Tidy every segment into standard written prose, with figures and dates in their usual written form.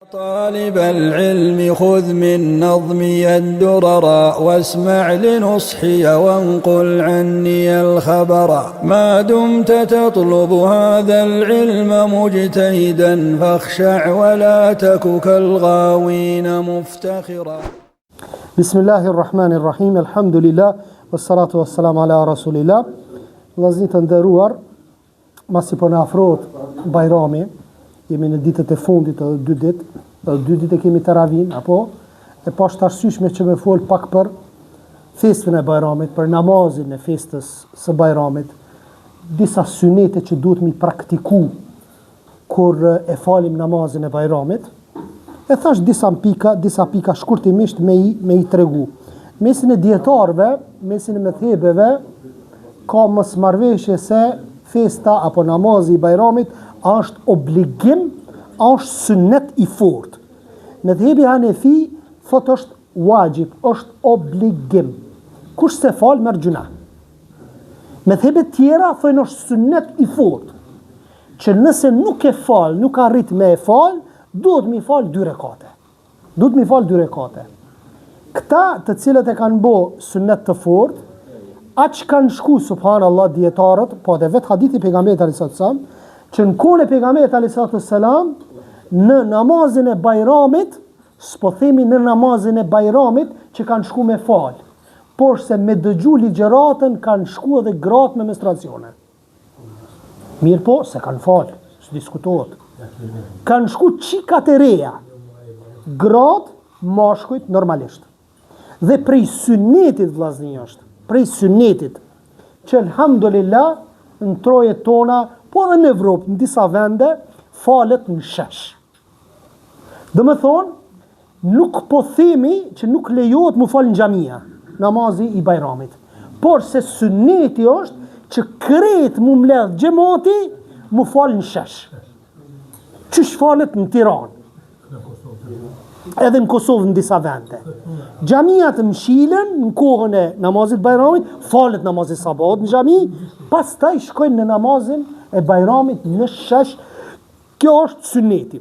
طالب العلم خذ من نظمي الدرر واسمع لنصحي وانقل عني الخبر ما دمت تطلب هذا العلم مجتهدا فاخشع ولا تك كالغاوين مفتخرا. بسم الله الرحمن الرحيم الحمد لله والصلاة والسلام على رسول الله. Vëllezër të nderuar, masi po na afrohet Bajrami, jemi në ditët e fundit të 2 ditë, 2 ditë kemi Taravin, apo e pashtë arsyeshme që me fol pak për festën e Bajramit, për namazin e festës së Bajramit, disa synete që duhet mi praktiku kur e falim namazin e Bajramit. E thash disa pika shkurtimisht me i tregu. Mesin e dietarëve, mesin e mëthebeve, ka mos marrëveshje se festa apo namazi i Bajramit është obligim, është sunnet i fortë. Mëdhebi Hanefi thot është wajib, është obligim. Kush se fal merr gjuna. Mëdhebet tjera thonë është sunnet i fortë, që nëse nuk e fal, nuk arrit me e fal, duhet mi fal 2 rekate. Këta të cilët e kanë bo sunnet të fortë, aq kanë shku subhanallahu dietarët, po edhe vetë hadithi pejgamberit alayhis salam, që në kohën e pejgamberit alayhis salam në namazin e Bajramit, s'po themi në namazin e Bajramit që kanë shku me fal, por se me dëgju ligjëratën kanë shku edhe gratë me menstruacione. Mirë po, se kanë fal, s'diskutohet. Kanë shku qikat e reja, gratë, mashkujt normalisht. Dhe prej sunnetit vllazni është, prej sunnetit, që alhamdulillah në trojet tona, po edhe në Evropë, në disa vende, falet në shesh. Dhe me thonë, nuk po themi që nuk lejohet mu falë në xhamia, namazi i Bajramit. Por se sunneti është që krejt mu mledh xhamati, mu falë në shesh. Qysh falet në Tiranë, edhe në Kosovë në disa vende. Xhamiat mshilen në kohën e namazit Bajramit, falet namazit sabat në xhami, pastaj shkojnë në namazin e Bajramit në shesh. Kjo është sunneti.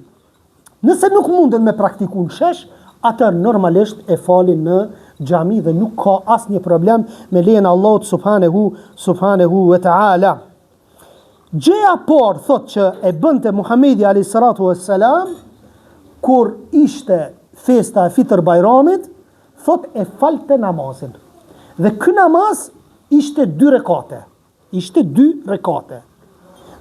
Nëse nuk munden me praktiku në shesh, atër normalisht e falin në xhami dhe nuk ka asnjë problem me lejen Allahut subhanahu wa taala. Gjëja por thot që e bënte Muhamedi alayhis salatu wassalam kur ishte festa e Fitr Bajramit, thot e falte namazin. Dhe ky namaz ishte 2 rekate.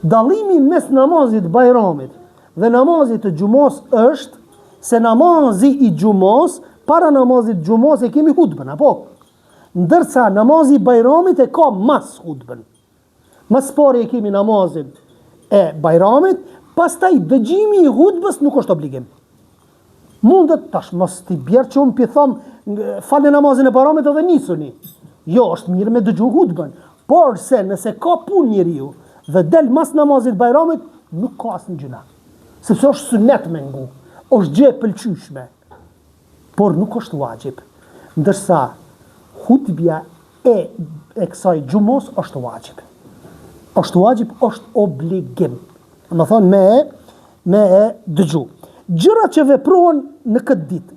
Dallimi mes namazit Bajramit dhe namazit të xumos është se namazi i xumos, para namazit xumos e kemi hutbën, apo? Ndërsa namazi i Bajramit e ka mas hutbën. Mas pari e kemi namazin e Bajramit, pastaj dëgjimi i hutbës nuk është obligim. Mundet tash mos t'i bjerë që unë pi thom falë namazin e Bajramit edhe nisuni. Jo, është mirë me dëgju hutbën, por se nëse ka punë njeriu dhe del mas namazit Bajramit, nuk ka asnjë gjuna. Sepse është sunnet me ngu, është gjë e pëlqyeshme, por nuk është wajib. Ndërsa hutbja e kësaj xumos është wajib. Është obligim. Më thonë me e dëgju. Gjërat që veprohen në këtë ditë,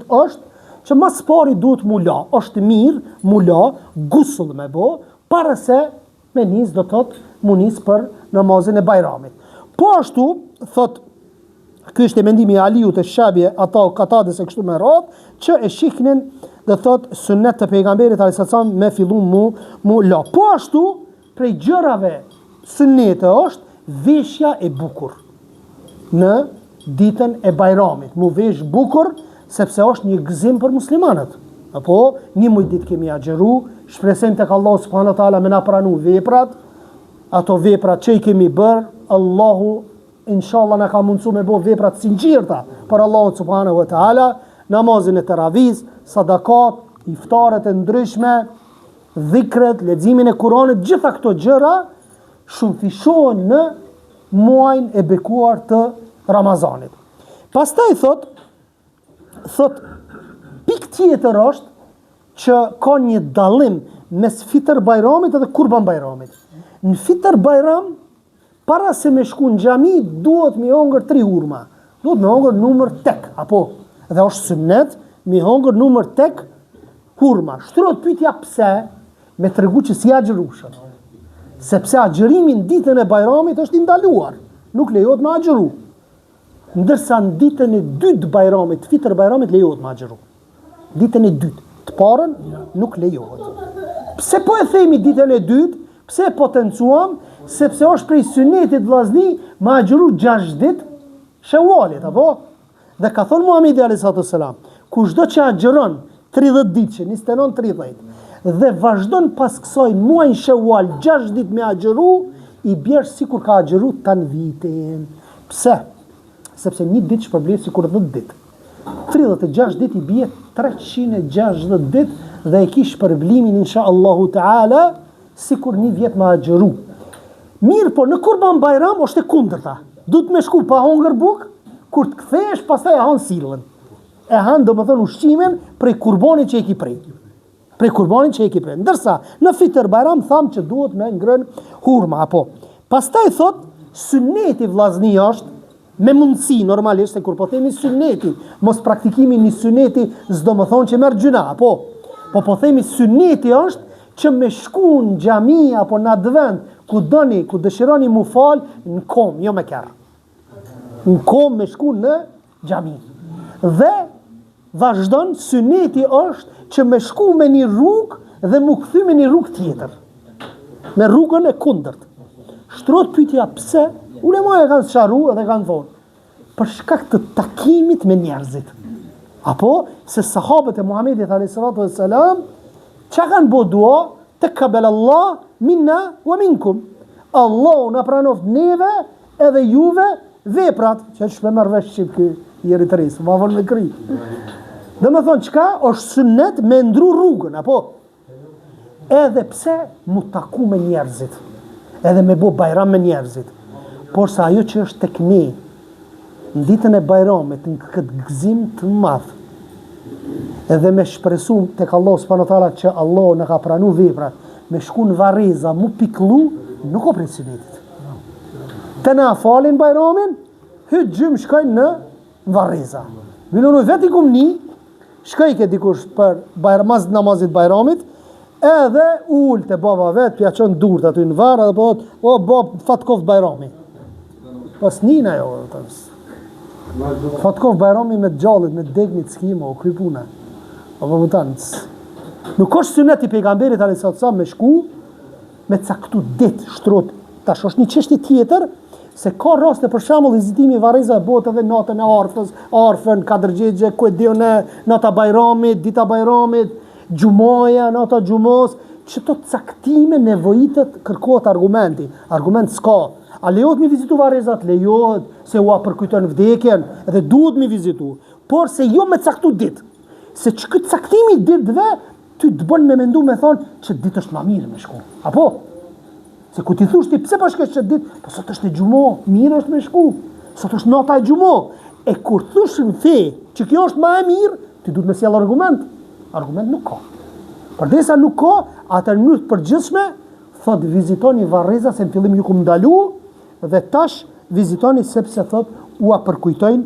është që mas pari duhet mu la, është mirë mu la, gusull me bo, para se me nis do thot mu nis për namazin e Bajramit. Po ashtu, thot, ky është e mendimi i Aliut e Shabje, ata Katades e kështu me radhë, që e shihnin dhe thot sunnet të pejgamberit alayhis salam me fillum mu la. Po ashtu, prej gjërave sunnete është veshja e bukur në ditën e Bajramit. Mu vesh bukur, sepse është një gëzim për muslimanët. Apo, një muj ditë kemi agjeru, shpresojmë tek Allahu subhanahu wa taala me na pranu veprat, ato veprat që i kemi bërë, Allahu inshallah na ka mundsu me bo veprat sinqerta për Allahu subhanahu wa taala, namazin e Taravis, sadakat, iftaret e ndryshme, dhikret, leximin e Kuranit, gjitha këto gjëra shumëfishohen në muajin e bekuar të Ramazanit. Pastaj thot pikë tjetër është që ka një dallim mes Fitr Bajramit dhe Kurban Bajramit. Në Fitr Bajram para se me shku në xhami duhet me hongër 3 hurma. Duhet me hongër numër tek, apo dhe është sunnet me hongër numër tek hurma. Shtrohet pyetja pse, me tregu që si agjërushën. Sepse agjërimin ditën e Bajramit është i ndaluar, nuk lejohet me agjëru. Ndërsa në ditën e dytë Bajramit, fitër Bajramit lejohet me agjëru. Ditën e dytë, të parën nuk lejohet. Pse po e themi ditën e dytë? Pse e potencuam? Sepse është prej sunetit vllazni me agjëru 6 ditë Shewalit, apo? Dhe ka thonë Muhamedi alayhi salatu wasalam, kushdo që agjëron 30 ditë, që 29-30, dhe vazhdon pas kësaj muajin Shewal 6 ditë me agjëru, i bjerë sikur ka agjëru tan vitin. Pse? Sepse një ditë shpërblet sikur 10 ditë. 36 ditë i bie 360 ditë dhe e kish përblimin inshallahu taala sikur një vjet me agjëru. Mirë, po në Kurban Bajram është e kundërta. Duhet me shku pa hongër bukë, kur të kthehesh pastaj e han sillën. E han domethënë ushqimin prej kurbanit që e ki prej. Prej kurbanit që e ki prej. Ndërsa në Fitr Bajram tham që duhet me ngrën hurma, apo. Pastaj thot sunneti vllazni është me mundësi normalisht, se kur po themi sunneti, mos praktikimi një sunneti s'do më thonë që merr gjuna, apo. Po themi sunneti është që me shku në xhami apo në advent, ku doni, ku dëshironi mu fal, në kom, jo me kerr. Në kom me shku në xhami. Dhe vazhdon sunneti është që me shku me një rrugë dhe mu kthy me një rrugë tjetër. Me rrugën e kundërt. Shtrohet pyetja pse? Ulemat e kanë sqaru edhe kanë thonë për shkak të takimit me njerëzit. Apo se sahabët e Muhamedit alayhi salatu wassalam çka kanë bë dua taqabbal Allah minna wa minkum. Allahu na pranoft neve edhe juve veprat, që shpe merr vesh çip ky i eritreis, ma von me kri. Dhe me thonë çka është sunnet me ndru rrugën, apo edhe pse mu taku me njerëzit, edhe me bo bajram me njerëzit, por sa ajo që është tek ne në ditën e Bajramit, në këtë gëzim të madh, edhe me shpresu tek Allah subhanahu wa taala që Allah në ka pranu veprat, me shku në Varreza mu piklu, nuk o prej sunnetit. Të na falin Bajramin, hyt gjym shkojnë në Varreza. Milonu veti kum ni, shkoj ke dikush për namazit Bajramit, edhe ullë të baba vetë, pja qënë durët aty në varë, edhe po thotë, o bab, fatkov Bajrami. Pas nina jo, fatkov Bajrami me gjallit, me degnit s'kima, o krypuna. Apo më tanë, nuk është sunet i pejgamberit a.s. me shku, me caktu dit, shtrot, tash është një çështje tjetër, se ka raste për shembull vizitimi i Varreza bëhet edhe natën e arfës, arfën, kadërgjegje, ku e diun nata Bajramit, dita Bajramit, gjumaja, nata gjumos, që të caktime nevojitet kërkohet argumenti. Argument s'ka. A lejohet mi vizitu Varrezat? Lejohet, se ua përkujton vdekjen, edhe duhet mi vizitu. Por se jo me caktu ditë. Se që këtë caktimi ditëve, ty të bën me mendu me thonë që ditë është ma mirë me shku. Apo? Se ku ti thush ti pse po shkesh çet ditë, po sot është e xumo, mirë është me shku. Sot është nata e xumo. E kur thush në fe që kjo është më e mirë, ti duhet me sjell argument. Argument nuk ka. Përdesa nuk ka, atë në mënyrë të përgjithshme thot vizitoni Varreza se në fillim ju kum ndalu dhe tash vizitoni sepse thot ua përkujtojnë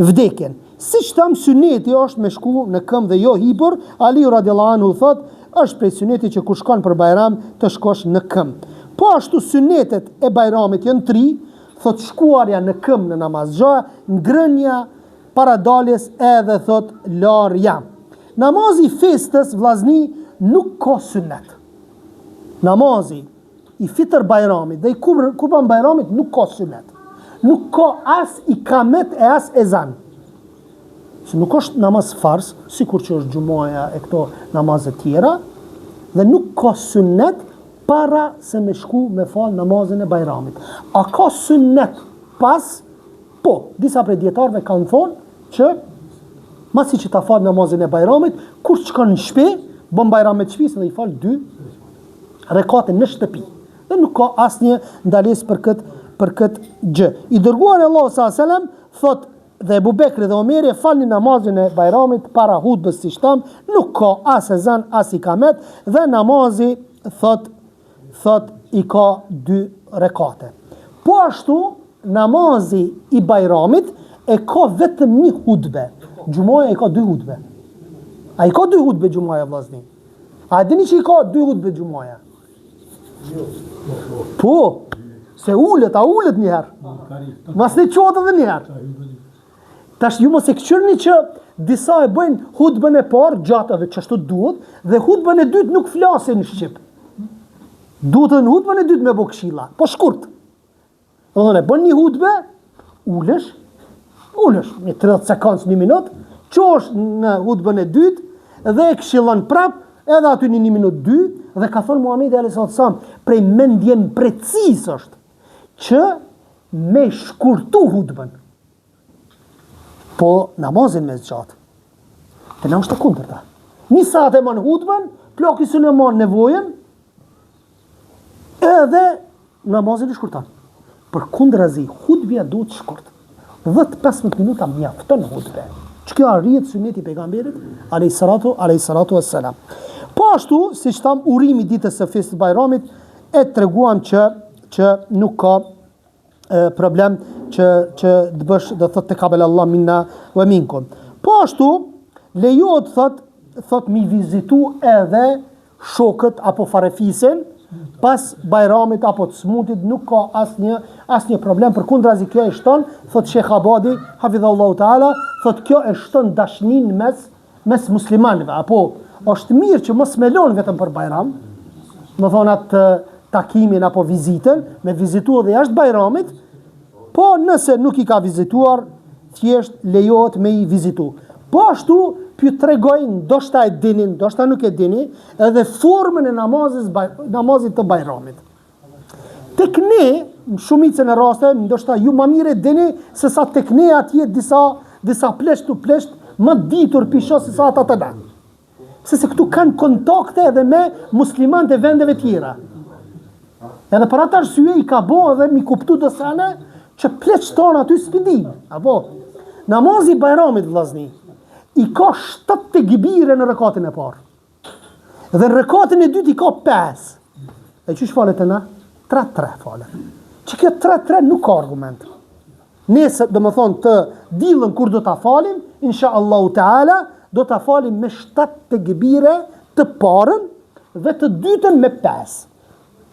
vdekjen. Siç tham suneti është me shku në këmbë dhe jo hipur, Ali radiallahu anhu thot është prej suneti që kur shkon për Bajram të shkosh në këmbë. Po ashtu sunetet e Bajramit janë 3, thot shkuarja në këmbë në namazgja, ngrënja para daljes edhe thot larja. Namazi festës vllazni nuk ka sunet. Namazi i Fitr Bajramit dhe i Kurban Bajramit nuk ka sunet. Nuk ka as ikamet e as ezan. Se nuk është namaz fars, sikur që është gjumaja e këto namazet tjera, dhe nuk ka sunnet para se me shku me fal namazin e Bajramit. A ka sunnet pas? Po, disa prej dietarëve kanë thonë që masi që ta fal namazin e Bajramit, kur shkon në shtëpi, bën Bajram me shtëpisë dhe i fal 2 rekate në shtëpi. Dhe nuk ka asnjë ndalesë për këtë gjë. I dërguari Allahu sallallahu alaihi wasallam thotë dhe Ebu Bekri dhe Omeri falni namazin e Bajramit para hutbës si shtam, nuk ka as ezan as ikamet dhe namazi thot i ka 2 rekate. Po ashtu, namazi i Bajramit e ka vetëm një hutbe. Gjumaja e ka 2 hutbe. A i ka 2 hutbe gjumaja, vllazni? A dini që i ka 2 hutbe gjumaja? Po, se a ullet njëherë. Mas ne qotë edhe njëherë. Tash ju mos e këqyrni që disa e bëjnë hutbën e parë gjatë edhe çashtu duhet, dhe hutbën e dytë nuk flasin në shqip. Duhet edhe në hutbën e dytë me bë këshilla, po shkurt. Domethënë bën një hutbë, ulesh, një 30 sekondë, 1 minutë, çosh në hutbën e dytë dhe e këshillon prap, edhe aty në 1 minutë 2, dhe ka thënë Muhamedi alayhis salam, prej mendjen precis është që me shkurtu hutbën. Po namazin me zgjatë. Të na është e kundërta. 1 saat e man hutbën, ploki së në man nevojen, edhe namazin e shkurtan. Për kundrazi, hutbja duhet shkurt. 10-15 minuta mjafton hutbe. Që kjo arrihet suneti i pejgamberit alayhi salatu wassalam. Po ashtu, siç tham, urimi ditës së festë Bajramit, e treguam që nuk ka problem që të bësh, do thot te kabel Allah minna wa minkum. Po ashtu lejohet thot mi vizitu edhe shokët apo farefisen pas Bajramit apo të smutit, nuk ka asnjë problem. Përkundrazi kjo e shton, thot Sheikh Abadi hafidhullahu taala, thot kjo e shton dashnin mes muslimanëve, apo është mirë që mos melon vetëm për Bajram, më thonë atë takimin apo vizitën, me vizitu edhe jashtë Bajramit. Po nëse nuk i ka vizituar, thjesht lejohet me i vizitu. Po ashtu, pju tregojnë, ndoshta e dinin, ndoshta nuk e dini, edhe formën e namazit të Bajramit. Tek ne, në shumicën e raste, ndoshta ju më mire dini, se sa tek ne atje disa plesht të plesht, më ditur pisho se sa ata të da. Se këtu kanë kontakte edhe me musliman të vendeve tjera. Edhe për atë arsye i ka bo edhe mi kuptu të sene, që pleqë tonë aty s'pidim. Apo, namazi Bajramit, vllazni, i ka 7 tekbire në rekatin e parë. Dhe në rekatin e dytë i ka 5. E qysh falet e na? 3-3 falet. Që kjo 3-3 nuk ka argument. Nese, do më thonë, të dillën kur do t'a falim, insha Allahu Teala, do t'a falim me 7 tekbire të parën dhe të dytën me 5.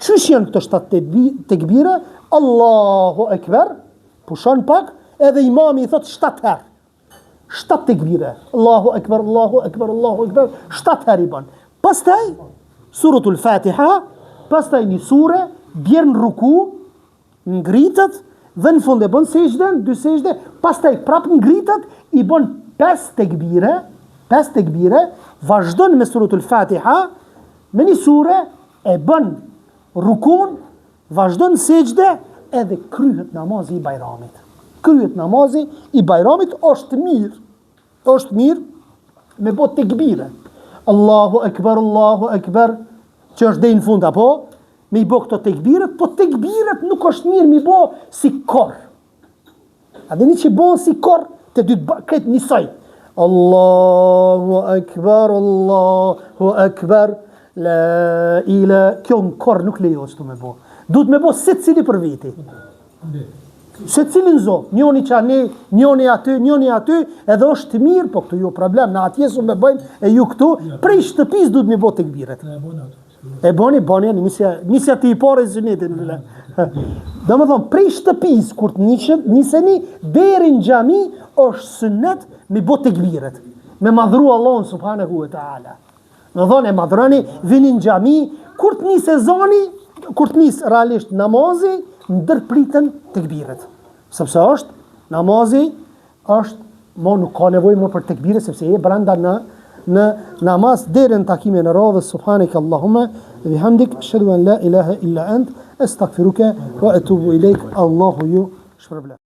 Qysh janë këto 7 tekbire? Allahu Ekber, pushon pak, edhe imami i thot 7 herë. 7 tekbire. Allahu Ekber, Allahu Ekber, Allahu Ekber, 7 herë i bën. Pastaj, suratul Fatiha, pastaj një sure, bjerë në ruku, ngritet, dhe në fund e bën sejdën, 2 sejdë, pastaj prap ngritet, i bën 5 tekbire, vazhdon me suratul Fatiha, me një sure, e bën rukun, vazhdon sejdë, edhe kryhet namazi i Bajramit. Kryhet namazi i Bajramit, është mirë me bot tekbire. Allahu Ekber, që është dhe në fund, apo, me i bo këto tekbiret, po tekbiret nuk është mirë me i bo si kor. A dhe një që i bo si kor, të dytë këtë njësaj. Allahu Ekber, la ila, kjo në kor nuk lejo që të me bo. Duhet me bo se cili për veti. Se cilin zo, njoni qani, njoni aty, edhe është mirë, po këtu ju problem, në atje su me bëjmë, e ju këtu, prej shtëpis duhet me bo të këbiret. E boni, nisja të i pare zënetin. Do më thonë, prej shtëpis, kur të niseni, deri në gjami, është sënet me bo të këbiret. Me madhru Allahun subhanahu wa ta'ala. Në thonë, e madhrani, vini në gjami, kur të nisë e zoni, kur të nisë realisht namazi, ndërpritën tekbiret. Sepse është, namazi është, nuk ka nevojë më për tekbiret, sepse e brenda në namaz, deri në takimin e radhës, subhanak Allahumma, dhe bihamdik, ashhadu an la ilaha illa ant, astaghfiruka wa atubu ilejk, Allahu ju shpërblet.